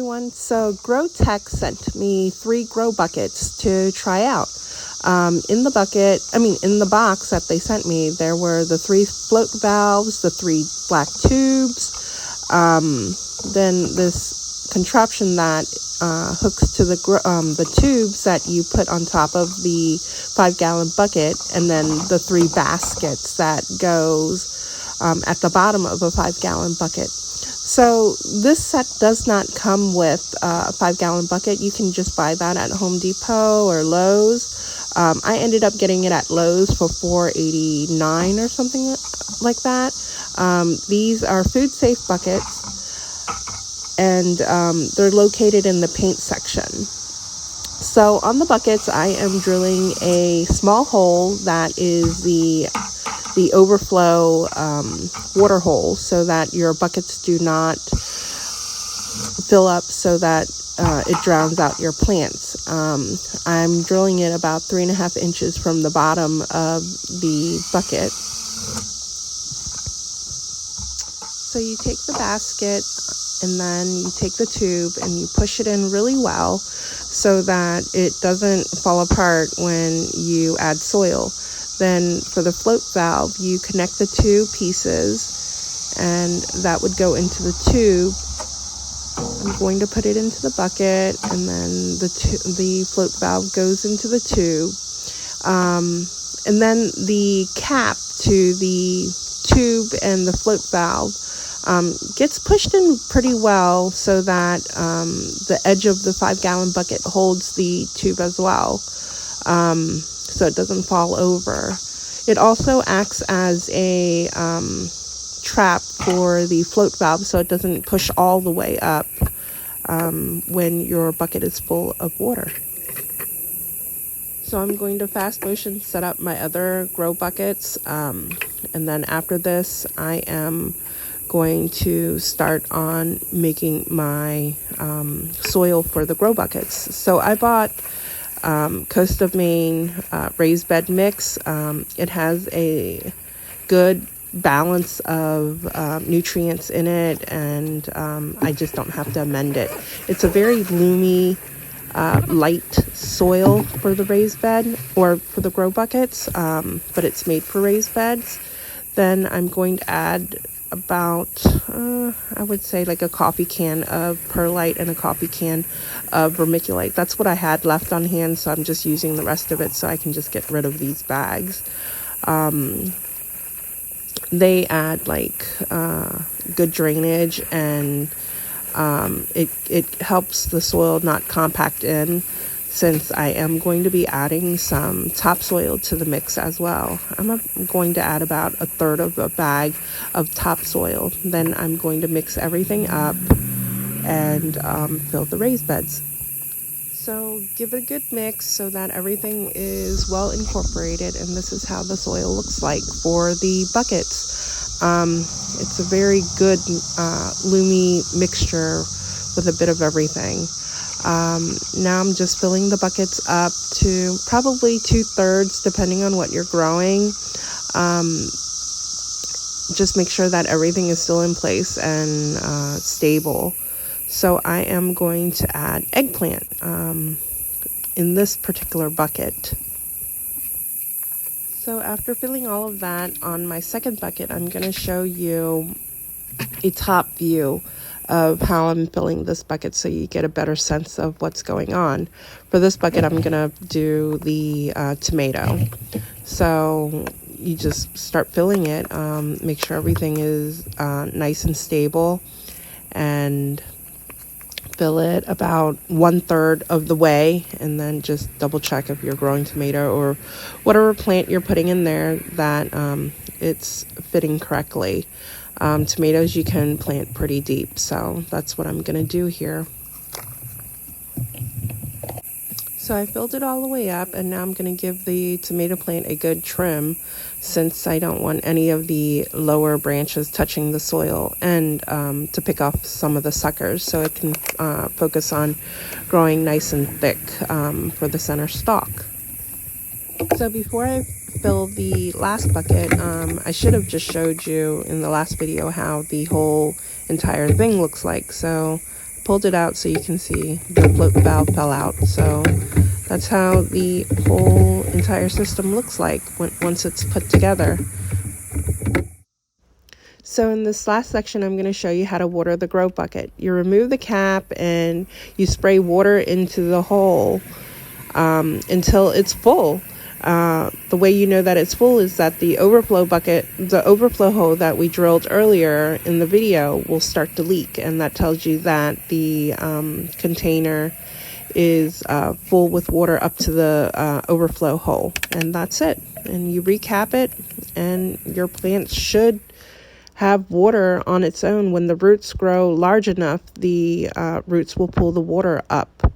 everyone. So GrowTech sent me 3 GroBuckets to try out. In the box that they sent me, there were the 3 float valves, the 3 black tubes, then this contraption that hooks to the tubes that you put on top of the 5-gallon bucket, and then the 3 baskets that goes at the bottom of a 5-gallon bucket. So this set does not come with a 5-gallon bucket. You can just buy that at Home Depot or Lowe's. I ended up getting it at Lowe's for $4.89 or something like that. These are food safe buckets, and they're located in the paint section. So on the buckets, I am drilling a small hole that is the overflow water hole, so that your buckets do not fill up, so that it drowns out your plants. I'm drilling it about 3.5 inches from the bottom of the bucket. So you take the basket, and then you take the tube and you push it in really well so that it doesn't fall apart when you add soil. Then for the float valve, you connect the 2 pieces, and that would go into the tube. I'm going to put it into the bucket, and then the float valve goes into the tube. And then the cap to the tube and the float valve gets pushed in pretty well, so that the edge of the 5-gallon bucket holds the tube as well, so it doesn't fall over. It also acts as a trap for the float valve, so it doesn't push all the way up when your bucket is full of water. So I'm going to fast motion set up my other GroBuckets, and then after this I am going to start on making my soil for the GroBuckets. So I bought Coast of Maine raised bed mix. It has a good balance of nutrients in it, and I just don't have to amend it. It's a very loomy, light soil for the raised bed, or for the GroBuckets, but it's made for raised beds. Then I'm going to add about I would say like a coffee can of Perlite and a coffee can of Vermiculite. That's what I had left on hand, so I'm just using the rest of it so I can just get rid of these bags. They add like good drainage, and it helps the soil not compact in, since I am going to be adding some topsoil to the mix as well. I'm going to add about 1/3 of a bag of topsoil. Then I'm going to mix everything up and fill the raised beds. So give it a good mix so that everything is well incorporated, and this is how the soil looks like for the buckets. It's a very good loomy mixture with a bit of everything. Now I'm just filling the buckets up to probably 2/3, depending on what you're growing. Just make sure that everything is still in place and stable. So I am going to add eggplant in this particular bucket. So after filling all of that on my second bucket, I'm going to show you a top view of how I'm filling this bucket, so you get a better sense of what's going on. For this bucket, I'm gonna do the tomato. So you just start filling it, make sure everything is nice and stable, and fill it about 1/3 of the way, and then just double check if you're growing tomato or whatever plant you're putting in there that it's fitting correctly. Tomatoes you can plant pretty deep, so that's what I'm gonna do here. So I filled it all the way up, and now I'm gonna give the tomato plant a good trim, since I don't want any of the lower branches touching the soil, and to pick off some of the suckers so it can focus on growing nice and thick for the center stalk. So before I fill the last bucket, I should have just showed you in the last video how the whole entire thing looks like. So pulled it out so you can see the float valve fell out. So that's how the whole entire system looks like once it's put together. So in this last section, I'm going to show you how to water the grow bucket. You remove the cap and you spray water into the hole until it's full. The way you know that it's full is that the overflow hole that we drilled earlier in the video will start to leak, and that tells you that the container is full with water up to the overflow hole. And that's it. And you recap it, and your plants should have water on its own. When the roots grow large enough, the roots will pull the water up.